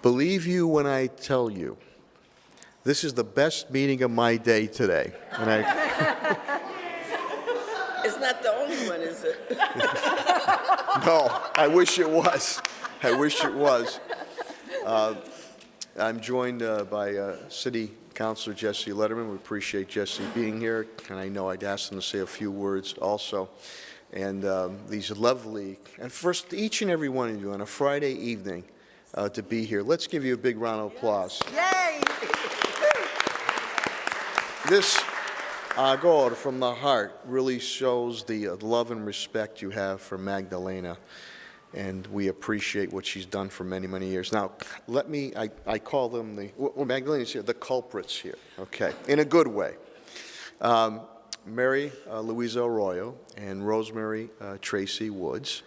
Believe you when I tell you, this is the best meeting of my day today. And It's not the only one, is it? no, I wish it was. I wish it was. I'm joined by City Councilor Jesse Lederman. We appreciate Jesse being here, and I know I'd asked him to say a few words also. And these lovely, and first, each and every one of you on a Friday evening to be here. Let's give you a big round of applause. Yay! This agor from the heart really shows the love and respect you have for Magdalena, and we appreciate what she's done for many, many years. Now, I call them Magdalena's here, the culprits here, okay, in a good way. Mary Luisa Arroyo and Rosemary Tracy Woods,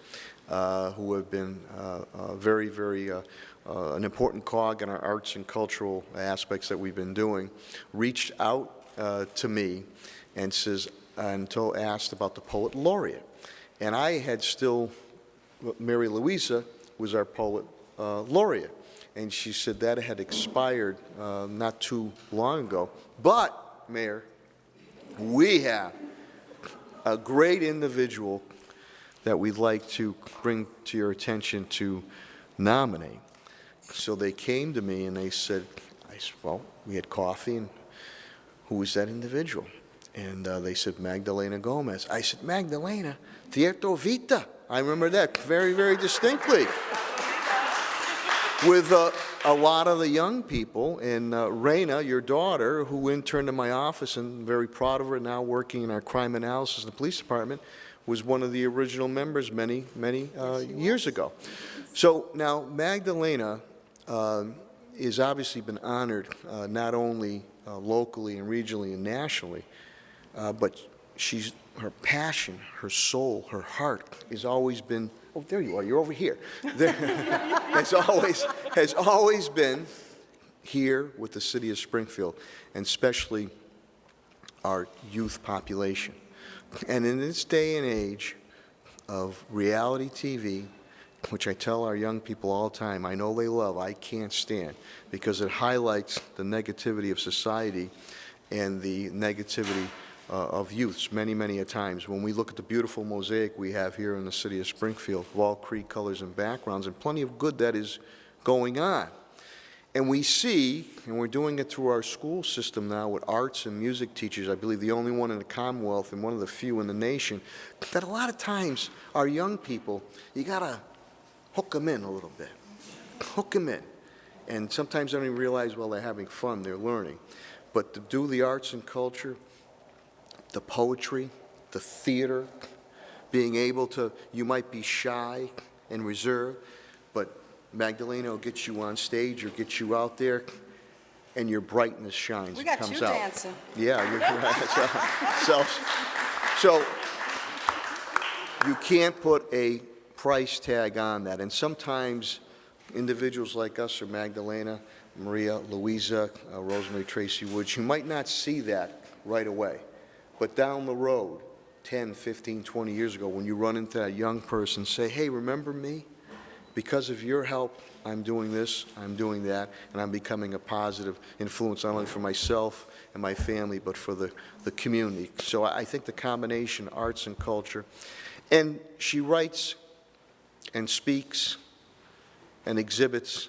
who have been very, very an important cog in our arts and cultural aspects that we've been doing, reached out to me and asked about the poet Laureate. And I had Mary Luisa was our poet laureate. And she said that had expired not too long ago. But, Mayor, we have a great individual that we'd like to bring to your attention to nominate. So they came to me and they said, well, we had coffee, and who is that individual? And they said, Magdalena Gomez. I said, Magdalena, Tierto Vita. I remember that very, very distinctly. With a lot of the young people, and Raina, your daughter, who interned in my office, and very proud of her, now working in our crime analysis in the police department, was one of the original members many, many years ago. So now Magdalena has obviously been honored not only locally and regionally and nationally, but her passion, her soul, her heart has always been, oh, there you are, you're over here. has always been here with the city of Springfield, and especially our youth population. And in this day and age of reality TV, which I tell our young people all the time, I know they love, I can't stand, because it highlights the negativity of society and the negativity of youths many, many a times. When we look at the beautiful mosaic we have here in the city of Springfield, of all creed colors and backgrounds, and plenty of good that is going on. And we see, and we're doing it through our school system now with arts and music teachers, I believe the only one in the Commonwealth and one of the few in the nation, that a lot of times our young people, you gotta hook them in a little bit. Hook them in. And sometimes they don't even realize while they're having fun, they're learning. But to do the arts and culture, the poetry, the theater, being able to, you might be shy and reserved, but Magdalena will get you on stage or get you out there, and your brightness shines. We got comes you out. dancing. Yeah, you're right. So you can't put a price tag on that, and sometimes individuals like us, or Magdalena, Maria, Luisa, Rosemary Tracy Woods, you might not see that right away. But down the road, 10, 15, 20 years ago, when you run into that young person, say, hey, remember me? Because of your help, I'm doing this, I'm doing that, and I'm becoming a positive influence not only for myself and my family, but for the community. So I think the combination, arts and culture, and she writes and speaks and exhibits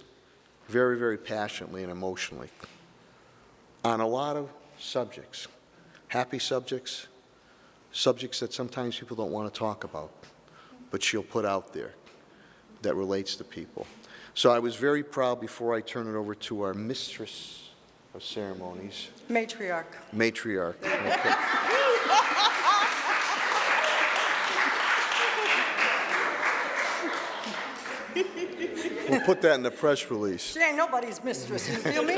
very, very passionately and emotionally on a lot of subjects. Happy subjects, subjects that sometimes people don't want to talk about, but she'll put out there that relates to people. So I was very proud, before I turn it over to our mistress of ceremonies. Matriarch. Matriarch. Okay. We'll put that in the press release. She ain't nobody's mistress, you feel me?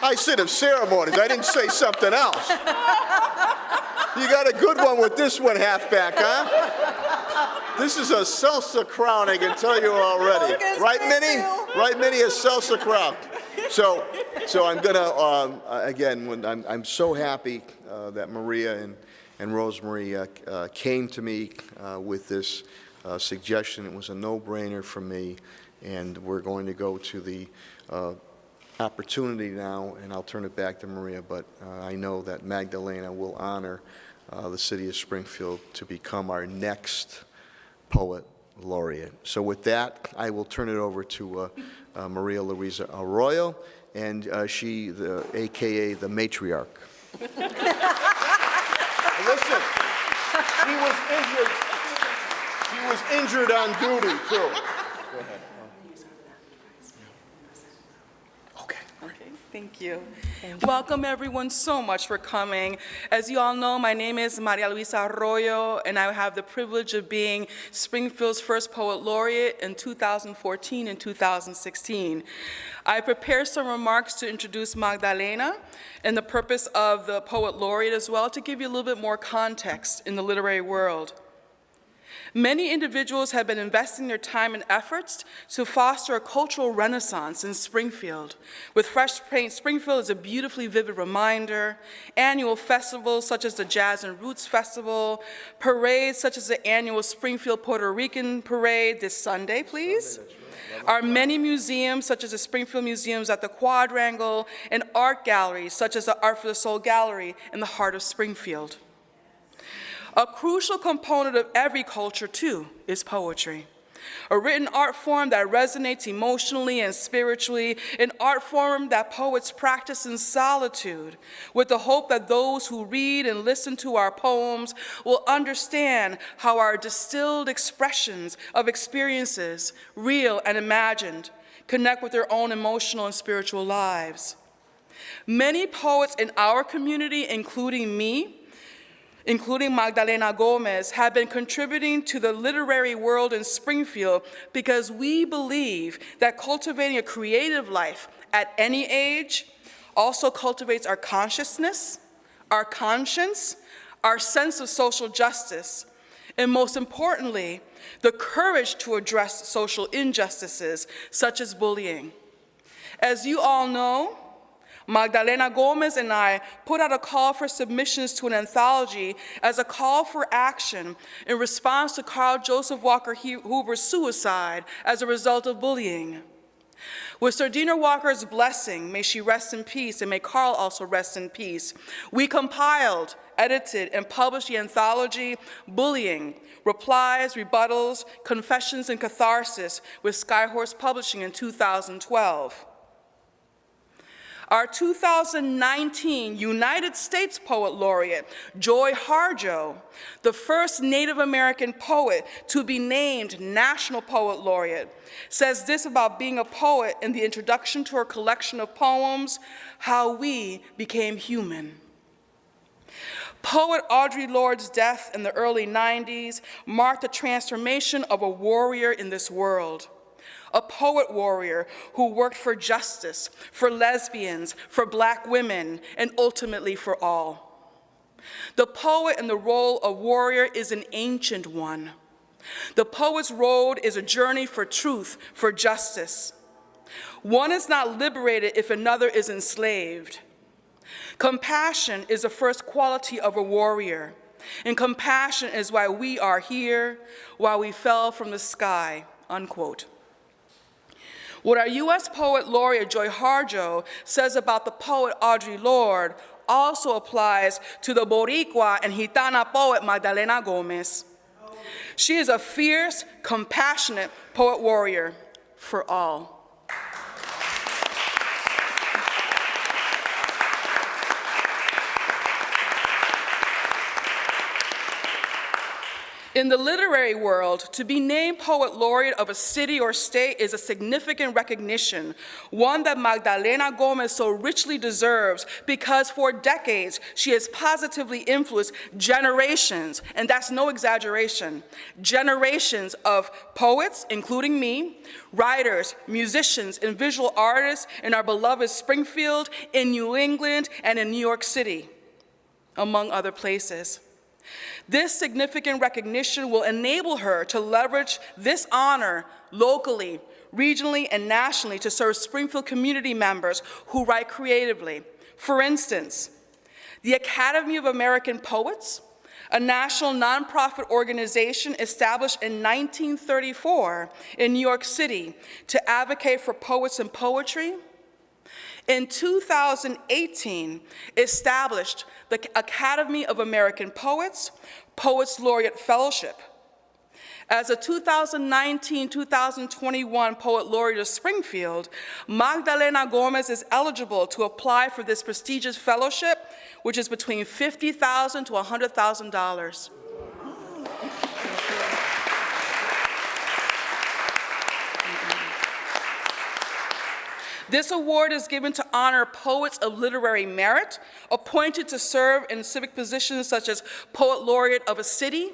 I said of ceremonies. I didn't say something else. You got a good one with this one halfback, huh? This is a salsa crown, I can tell you already. Right, Minnie? Right, Minnie? A salsa crown. So I'm gonna again. I'm so happy that Maria and Rosemary came to me with this suggestion. It was a no-brainer for me, And we're going to go to the opportunity now, and I'll turn it back to Maria, but I know that Magdalena will honor the city of Springfield to become our next poet laureate. So with that, I will turn it over to Maria Luisa Arroyo, and she, AKA the matriarch. Listen, she was injured. She was injured on duty, too. Go ahead. Okay, thank you. Welcome everyone so much for coming. As you all know, my name is Maria Luisa Arroyo, and I have the privilege of being Springfield's first poet laureate in 2014 and 2016. I prepared some remarks to introduce Magdalena and the purpose of the poet laureate as well, to give you a little bit more context in the literary world. Many individuals have been investing their time and efforts to foster a cultural renaissance in Springfield. With Fresh Paint, Springfield is a beautifully vivid reminder, annual festivals such as the Jazz and Roots Festival, parades such as the annual Springfield Puerto Rican Parade this Sunday, please. Our many museums, such as the Springfield Museums at the Quadrangle, and art galleries, such as the Art for the Soul Gallery in the heart of Springfield. A crucial component of every culture, too, is poetry. A written art form that resonates emotionally and spiritually, an art form that poets practice in solitude, with the hope that those who read and listen to our poems will understand how our distilled expressions of experiences, real and imagined, connect with their own emotional and spiritual lives. Many poets in our community, including me, including Magdalena Gomez, have been contributing to the literary world in Springfield because we believe that cultivating a creative life at any age also cultivates our consciousness, our conscience, our sense of social justice, and most importantly, the courage to address social injustices such as bullying. As you all know, Magdalena Gomez and I put out a call for submissions to an anthology as a call for action in response to Carl Joseph Walker Hoover's suicide as a result of bullying. With Sardina Walker's blessing, may she rest in peace, and may Carl also rest in peace, we compiled, edited, and published the anthology Bullying, Replies, Rebuttals, Confessions, and Catharsis with Skyhorse Publishing in 2012. Our 2019 United States Poet Laureate, Joy Harjo, the first Native American poet to be named National Poet Laureate, says this about being a poet in the introduction to her collection of poems, How We Became Human. Poet Audre Lorde's death in the early 90s marked the transformation of a warrior in this world. A poet warrior who worked for justice, for lesbians, for Black women, and ultimately for all. The poet and the role of warrior is an ancient one. The poet's road is a journey for truth, for justice. One is not liberated if another is enslaved. Compassion is the first quality of a warrior, and compassion is why we are here, why we fell from the sky, unquote. What our U.S. Poet Laureate Joy Harjo says about the poet Audre Lorde also applies to the Boricua and Gitana poet Magdalena Gomez. She is a fierce, compassionate poet warrior for all. In the literary world, to be named Poet Laureate of a city or state is a significant recognition, one that Magdalena Gomez so richly deserves because for decades she has positively influenced generations, and that's no exaggeration, generations of poets, including me, writers, musicians, and visual artists in our beloved Springfield, in New England, and in New York City, among other places. This significant recognition will enable her to leverage this honor locally, regionally, and nationally to serve Springfield community members who write creatively. For instance, the Academy of American Poets, a national nonprofit organization established in 1934 in New York City to advocate for poets and poetry. In 2018, established the Academy of American Poets, Poets Laureate Fellowship. As a 2019-2021 Poet Laureate of Springfield, Magdalena Gomez is eligible to apply for this prestigious fellowship, which is between $50,000 to $100,000. This award is given to honor poets of literary merit appointed to serve in civic positions such as Poet Laureate of a city,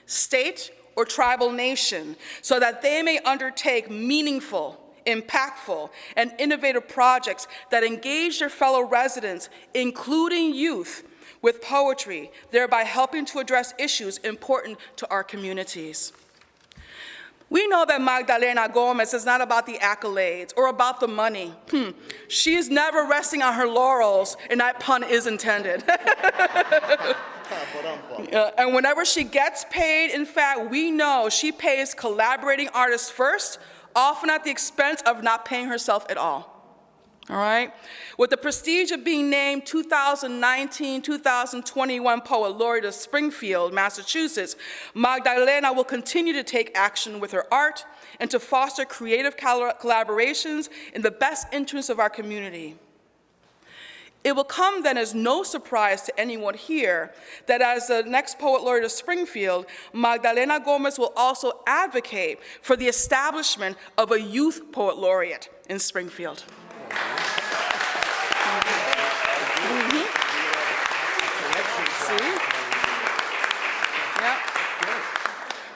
state, or tribal nation, so that they may undertake meaningful, impactful, and innovative projects that engage their fellow residents, including youth, with poetry, thereby helping to address issues important to our communities. We know that Magdalena Gomez is not about the accolades or about the money. She is never resting on her laurels, and that pun is intended. And whenever she gets paid, in fact, we know she pays collaborating artists first, often at the expense of not paying herself at all. All right? With the prestige of being named 2019-2021 Poet Laureate of Springfield, Massachusetts, Magdalena will continue to take action with her art and to foster creative collaborations in the best interests of our community. It will come then as no surprise to anyone here that as the next Poet Laureate of Springfield, Magdalena Gomez will also advocate for the establishment of a Youth Poet Laureate in Springfield.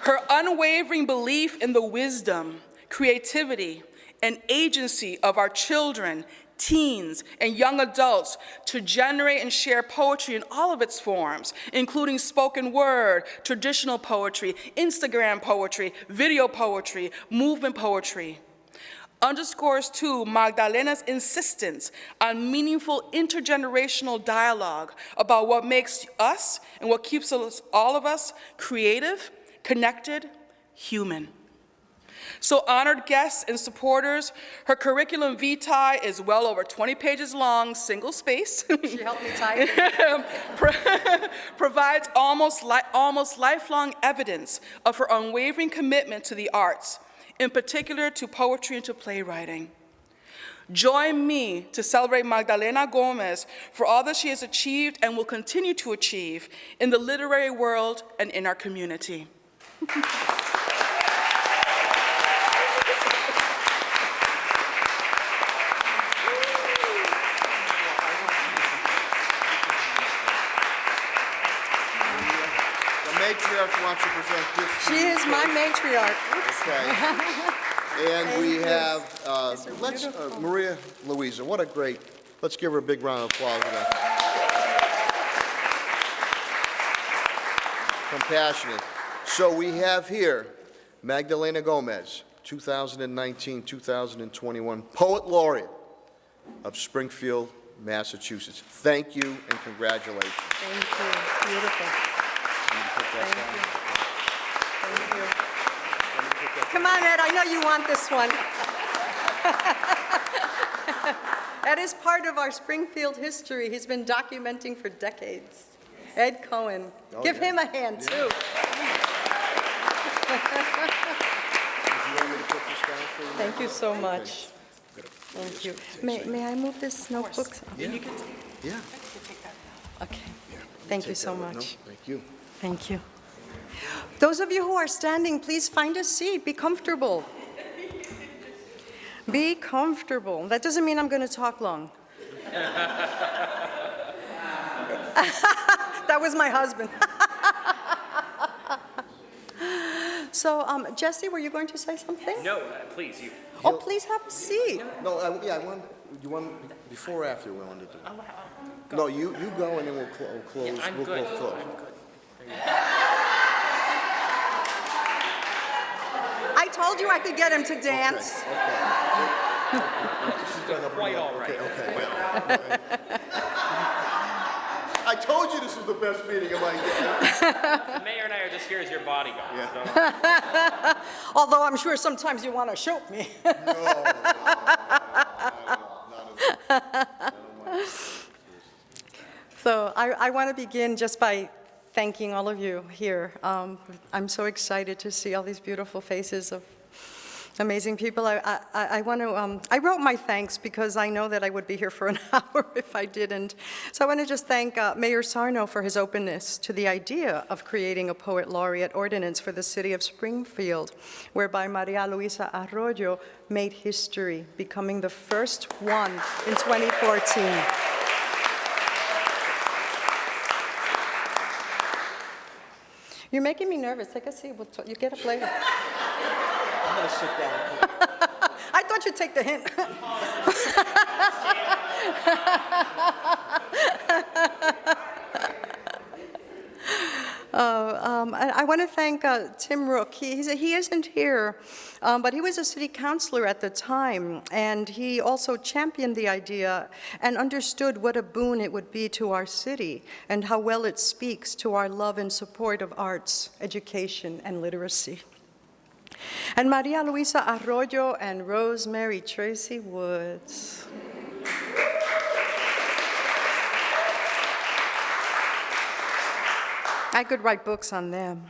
Her unwavering belief in the wisdom, creativity, and agency of our children, teens, and young adults to generate and share poetry in all of its forms, including spoken word, traditional poetry, Instagram poetry, video poetry, movement poetry, underscores, too, Magdalena's insistence on meaningful intergenerational dialogue about what makes us and what keeps us, all of us creative, connected, human. So honored guests and supporters, her curriculum vitae is well over 20 pages long, single space. She helped me type. Provides almost lifelong evidence of her unwavering commitment to the arts, in particular to poetry and to playwriting. Join me to celebrate Magdalena Gomez for all that she has achieved and will continue to achieve in the literary world and in our community. Matriarch wants to present this. She is my matriarch. Okay. And we have, Maria Luisa, what a great, let's give her a big round of applause again. Compassionate. So we have here Magdalena Gomez, 2019-2021 Poet Laureate of Springfield, Massachusetts. Thank you and congratulations. Thank you. Beautiful. Thank you. Come on, Ed, I know you want this one. Ed is part of our Springfield history. He's been documenting for decades. Ed Cohen. Give him a hand, too. Thank you so much. Thank you. May I move this notebook? Yeah. Yeah. Okay. Thank you so much. Thank you. Thank you. Those of you who are standing, please find a seat. Be comfortable. Be comfortable. That doesn't mean I'm going to talk long. That was my husband. So, Jesse, were you going to say something? No, please, you. Oh, please have a seat. No, I want, you want, before or after we wanted to do? No, you go and then we'll close. Yeah, I'm we'll good. both close. I'm good. I told you I could get him to dance. Quite all right. Okay. I told you this was the best meeting of my day. The mayor and I are just here as your bodyguard. Yeah. So. Although I'm sure sometimes you want to shoot me. So I want to begin just by thanking all of you here. I'm so excited to see all these beautiful faces of amazing people. I want to, I wrote my thanks because I know that I would be here for an hour if I didn't. So I want to just thank Mayor Sarno for his openness to the idea of creating a Poet Laureate ordinance for the city of Springfield, whereby Maria Luisa Arroyo made history, becoming the first one in 2014. You're making me nervous. Take a seat. You get a plate. I'm going to sit down. I thought you'd take the hint. I want to thank Tim Rook. He isn't here, but he was a city councilor at the time, and he also championed the idea and understood what a boon it would be to our city and how well it speaks to our love and support of arts, education, and literacy. And Maria Luisa Arroyo and Rosemary Tracy Woods. I could write books on them.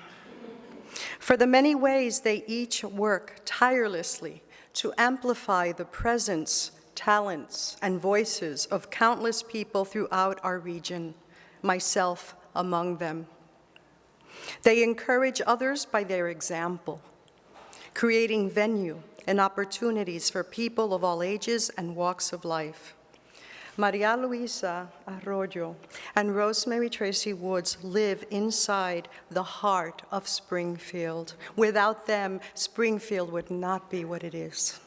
For the many ways they each work tirelessly to amplify the presence, talents, and voices of countless people throughout our region, myself among them. They encourage others by their example, creating venue and opportunities for people of all ages and walks of life. Maria Luisa Arroyo and Rosemary Tracy Woods live inside the heart of Springfield. Without them, Springfield would not be what it is.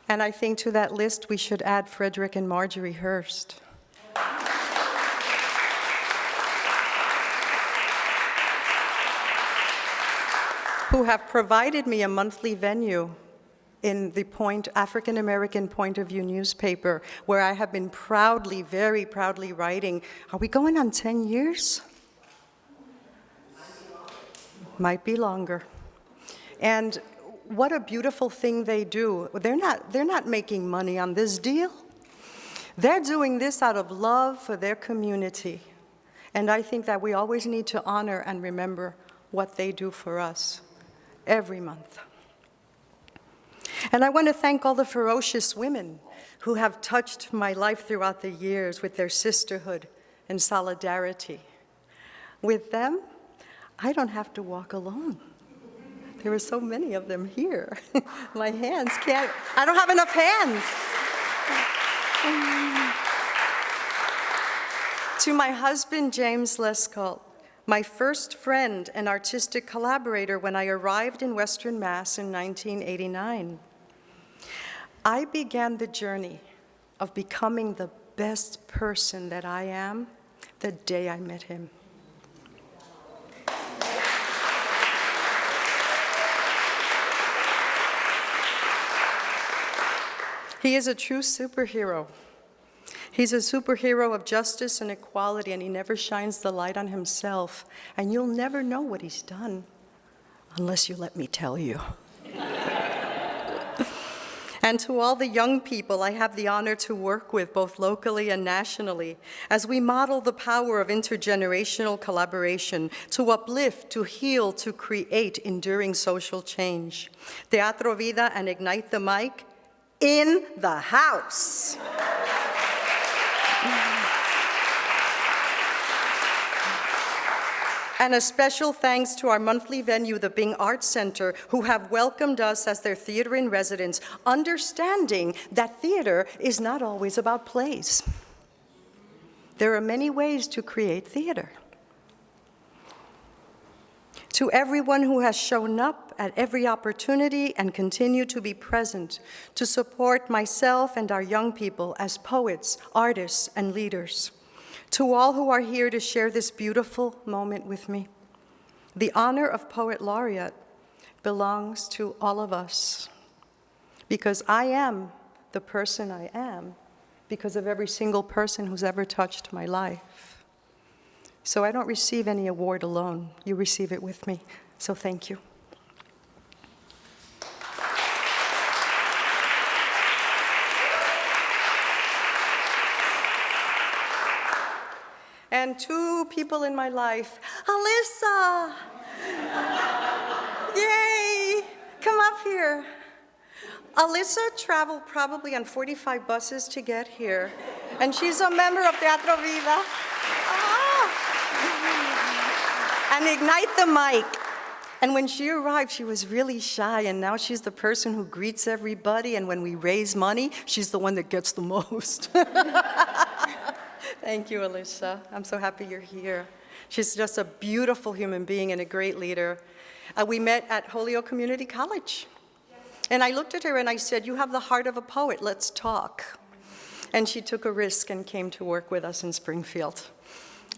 And I think to that list we should add Frederick and Marjorie Hurst. Who have provided me a monthly venue in the African American Point of View newspaper, where I have been proudly, very proudly writing. Are we going on 10 years? Might be longer. And what a beautiful thing they do. They're not making money on this deal. They're doing this out of love for their community. And I think that we always need to honor and remember what they do for us every month. And I want to thank all the ferocious women who have touched my life throughout the years with their sisterhood and solidarity. With them, I don't have to walk alone. There are so many of them here. My hands can't, I don't have enough hands. To my husband, James Lescott, my first friend and artistic collaborator when I arrived in Western Mass in 1989. I began the journey of becoming the best person that I am the day I met him. He is a true superhero. He's a superhero of justice and equality, and he never shines the light on himself. And you'll never know what he's done unless you let me tell you. And to all the young people I have the honor to work with, both locally and nationally, as we model the power of intergenerational collaboration to uplift, to heal, to create enduring social change. Teatro Vida and Ignite the Mic in the house. And a special thanks to our monthly venue, the Bing Arts Center, who have welcomed us as their theater in residence, understanding that theater is not always about plays. There are many ways to create theater. To everyone who has shown up at every opportunity and continue to be present to support myself and our young people as poets, artists, and leaders. To all who are here to share this beautiful moment with me, the honor of Poet Laureate belongs to all of us. because I am the person I am because of every single person who's ever touched my life. So I don't receive any award alone. You receive it with me. So thank you. And two people in my life. Alyssa! Yay! Come up here. Alyssa traveled probably on 45 buses to get here, and she's a member of Teatro Viva. Ah. And Ignite the Mic. And when she arrived, she was really shy, and now she's the person who greets everybody, and when we raise money, she's the one that gets the most. Thank you, Alyssa. I'm so happy you're here. She's just a beautiful human being and a great leader. We met at Holyoke Community College. And I looked at her and I said, "You have the heart of a poet, let's talk." And she took a risk and came to work with us in Springfield.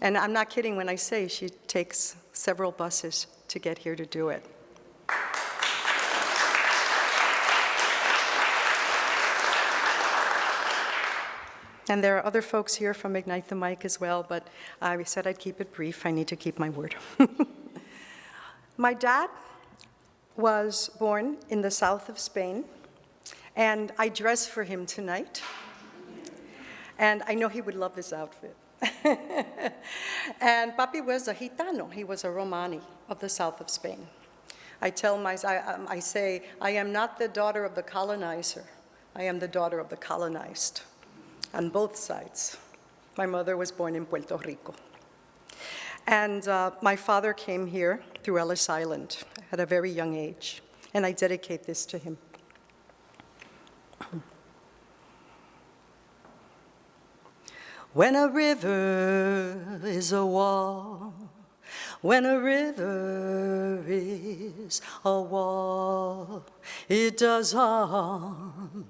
And I'm not kidding when I say she takes several buses to get here to do it. And there are other folks here from Ignite the Mic as well, but I said I'd keep it brief. I need to keep my word. My dad was born in the south of Spain, and I dress for him tonight. And I know he would love this outfit. And Papi was a Gitano. He was a Romani of the south of Spain. I say, I am not the daughter of the colonizer. I am the daughter of the colonized. On both sides. My mother was born in Puerto Rico. And my father came here through Ellis Island at a very young age, and I dedicate this to him. When a river is a wall, when a river is a wall, it does harm.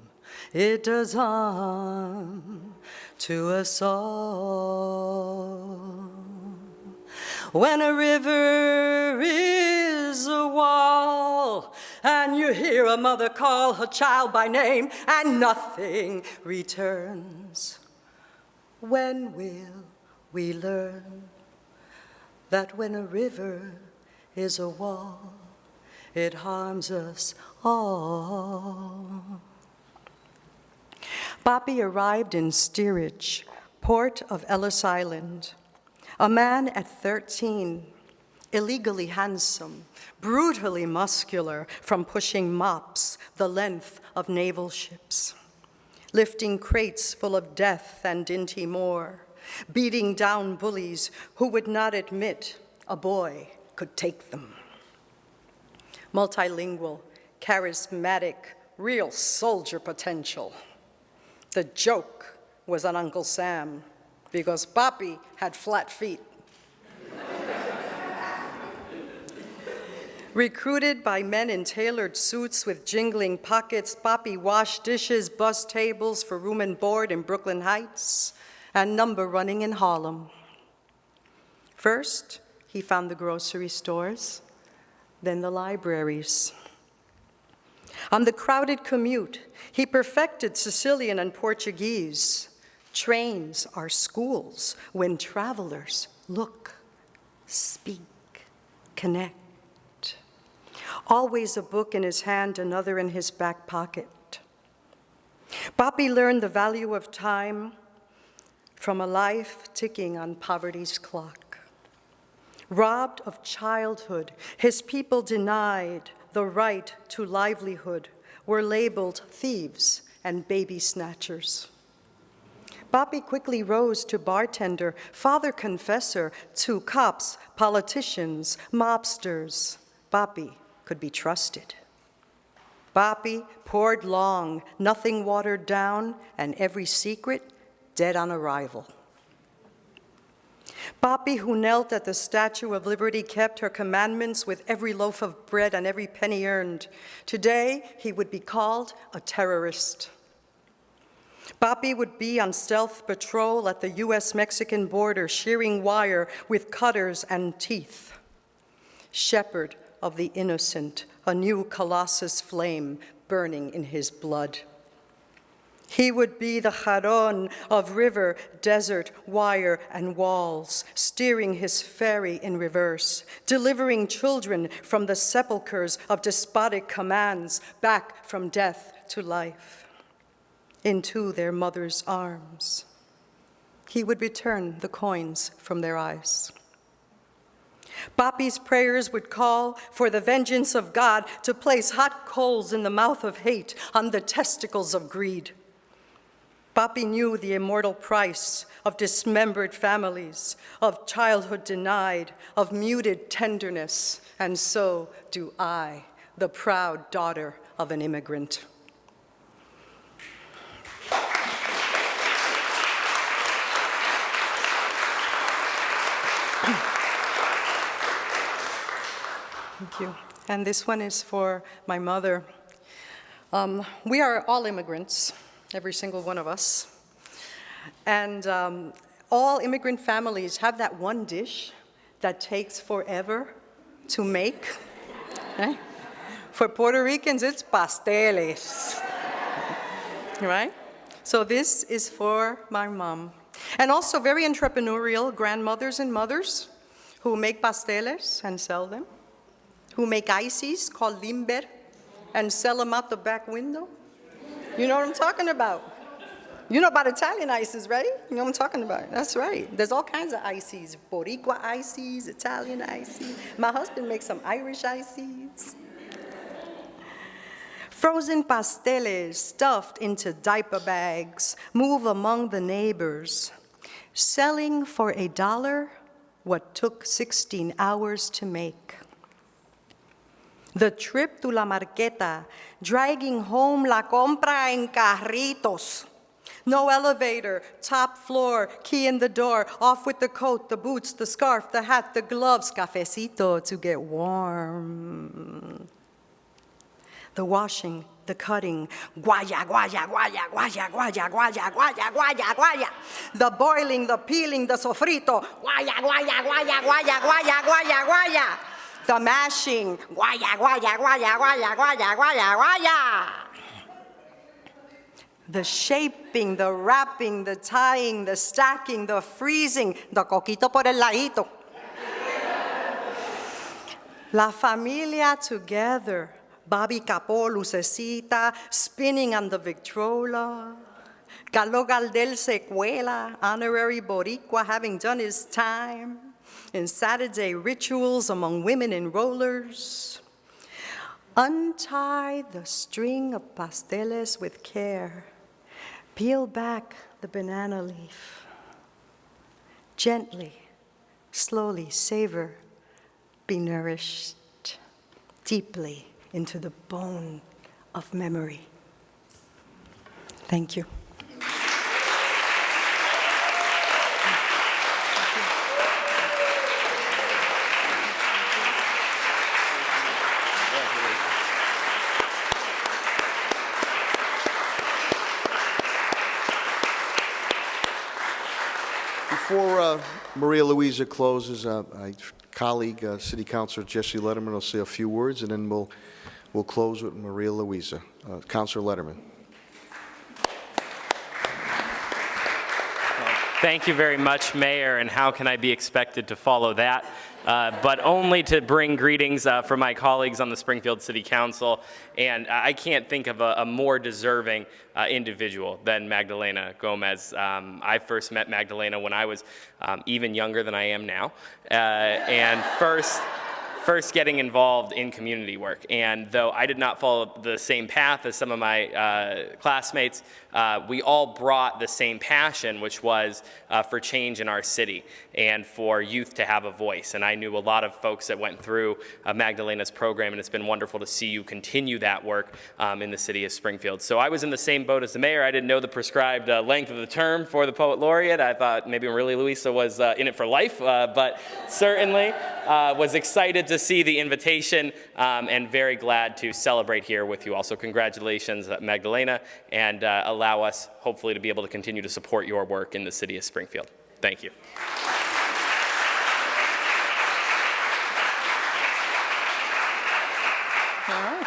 It does harm to us all. When a river is a wall, and you hear a mother call her child by name, and nothing returns, when will we learn that when a river is a wall, it harms us all? Papi arrived in Steerage, port of Ellis Island. A man at 13, illegally handsome, brutally muscular from pushing mops the length of naval ships, lifting crates full of death and dinty more, beating down bullies who would not admit a boy could take them. Multilingual, charismatic, real soldier potential. The joke was on Uncle Sam, because Papi had flat feet. Recruited by men in tailored suits with jingling pockets, Papi washed dishes, bussed tables for room and board in Brooklyn Heights, and number running in Harlem. First, he found the grocery stores, then the libraries. On the crowded commute, he perfected Sicilian and Portuguese. Trains are schools when travelers look, speak, connect. Always a book in his hand, another in his back pocket. Papi learned the value of time from a life ticking on poverty's clock. Robbed of childhood, his people denied the right to livelihood, were labeled thieves and baby snatchers. Papi quickly rose to bartender, father confessor, to cops, politicians, mobsters. Papi could be trusted. Papi poured long, nothing watered down, and every secret dead on arrival. Papi, who knelt at the Statue of Liberty, kept her commandments with every loaf of bread and every penny earned. Today, he would be called a terrorist. Papi would be on stealth patrol at the US-Mexican border, shearing wire with cutters and teeth. Shepherd of the innocent, a new colossus flame burning in his blood. He would be the Charon of river, desert, wire, and walls, steering his ferry in reverse, delivering children from the sepulchres of despotic commands back from death to life, into their mother's arms. He would return the coins from their eyes. Papi's prayers would call for the vengeance of God to place hot coals in the mouth of hate on the testicles of greed. Papi knew the immortal price of dismembered families, of childhood denied, of muted tenderness, and so do I, the proud daughter of an immigrant. Thank you. And this one is for my mother. We are all immigrants, every single one of us. And all immigrant families have that one dish that takes forever to make. Right? For Puerto Ricans, it's pasteles. Right? So this is for my mom. And also very entrepreneurial grandmothers and mothers who make pasteles and sell them, who make ices called limber and sell them out the back window. You know what I'm talking about? You know about Italian ices, right? You know what I'm talking about? That's right. There's all kinds of ices, Boricua ices, Italian ices. My husband makes some Irish ices. Frozen pasteles stuffed into diaper bags move among the neighbors, selling for $1 what took 16 hours to make. The trip to La Marqueta, dragging home la compra en carritos. No elevator, top floor, key in the door, off with the coat, the boots, the scarf, the hat, the gloves, cafecito to get warm. The washing, the cutting, guaya, guaya, guaya, guaya, guaya, guaya, guaya, guaya, guaya. The boiling, the peeling, the sofrito, guaya, guaya, guaya, guaya, guaya, guaya, guaya. The mashing, guaya, guaya, guaya, guaya, guaya, guaya, guaya. The shaping, the wrapping, the tying, the stacking, the freezing, the coquito por el ladito. La familia together, Bobby Capó, Lucecita, spinning on the Victrola. Galo Galdel Secuela, honorary Boricua, having done his time. In Saturday rituals among women in rollers. Untie the string of pasteles with care. Peel back the banana leaf. Gently, slowly savor, be nourished deeply into the bone of memory. Thank you. Before Maria Luisa closes, my colleague, City Councilor Jesse Lederman, will say a few words, and then we'll close with Maria Luisa. Councilor Lederman. Thank you very much, Mayor, and how can I be expected to follow that? But only to bring greetings from my colleagues on the Springfield City Council, and I can't think of a more deserving individual than Magdalena Gomez. I first met Magdalena when I was even younger than I am now, and first getting involved in community work. And though I did not follow the same path as some of my classmates, we all brought the same passion, which was for change in our city and for youth to have a voice. And I knew a lot of folks that went through Magdalena's program, and it's been wonderful to see you continue that work in the city of Springfield. So I was in the same boat as the mayor. I didn't know the prescribed length of the term for the Poet Laureate. I thought maybe really Luisa was in it for life, but certainly was excited to see the invitation and very glad to celebrate here with you all. So congratulations, Magdalena, and allow us hopefully to be able to continue to support your work in the city of Springfield. Thank you. All right.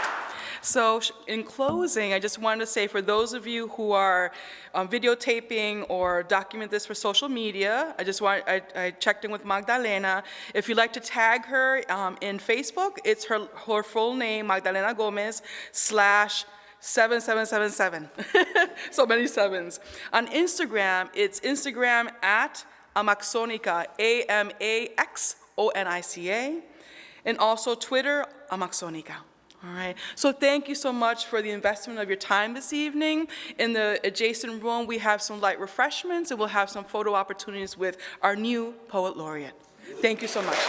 So in closing, I just wanted to say for those of you who are videotaping or document this for social media, I checked in with Magdalena. If you'd like to tag her in Facebook, it's her full name, Magdalena Gomez /7777. So many sevens. On Instagram, it's Instagram at Amaxonica, AMAXONICA, and also Twitter, Amaxonica. All right, so thank you so much for the investment of your time this evening. In the adjacent room, we have some light refreshments, and we'll have some photo opportunities with our new Poet Laureate. Thank you so much.